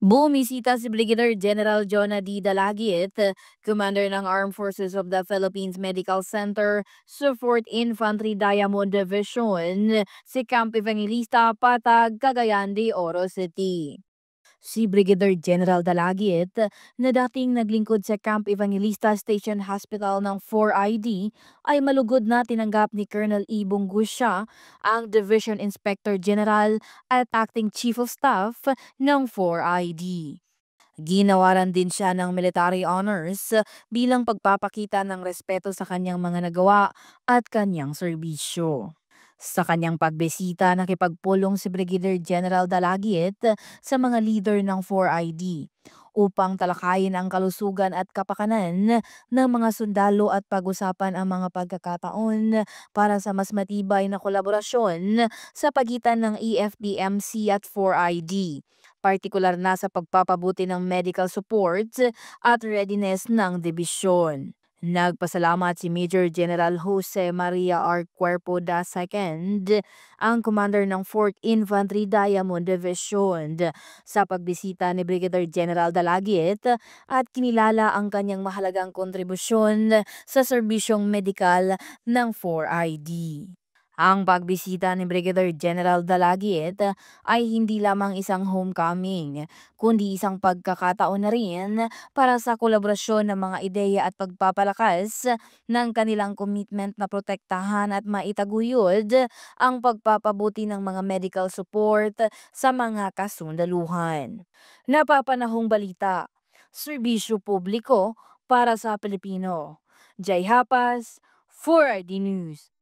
Bumisita si Brigadier General Jonah D. Dalagiet, Commander ng Armed Forces of the Philippines Medical Center sa 4th Infantry Diamond Division, si Camp Evangelista Patag, Cagayan de Oro City. Si Brigadier General Dalagiet, na dating naglingkod sa Camp Evangelista Station Hospital ng 4ID, ay malugod na tinanggap ni Colonel Ibong Gusya, ang Division Inspector General at Acting Chief of Staff ng 4ID. Ginawaran din siya ng military honors bilang pagpapakita ng respeto sa kanyang mga nagawa at kanyang serbisyo. Sa kanyang pagbisita, nakipagpulong si Brigadier General Dalagiet sa mga leader ng 4ID upang talakayin ang kalusugan at kapakanan ng mga sundalo at pag-usapan ang mga pagkakataon para sa mas matibay na kolaborasyon sa pagitan ng EFDMC at 4ID, partikular na sa pagpapabuti ng medical support at readiness ng dibisyon. Nagpasalamat si Major General Jose Maria R. Cuerpo II, ang commander ng 4th Infantry Diamond Division, sa pagbisita ni Brigadier General Dalagiet at kinilala ang kanyang mahalagang kontribusyon sa serbisyong medikal ng 4ID. Ang pagbisita ni Brigadier General Dalagiet ay hindi lamang isang homecoming, kundi isang pagkakataon na rin para sa kolaborasyon ng mga ideya at pagpapalakas ng kanilang commitment na protektahan at maitaguyod ang pagpapabuti ng mga medical support sa mga kasundaluhan. Napapanahong balita, serbisyo publiko para sa Pilipino. Jai Hapas, 4ID News.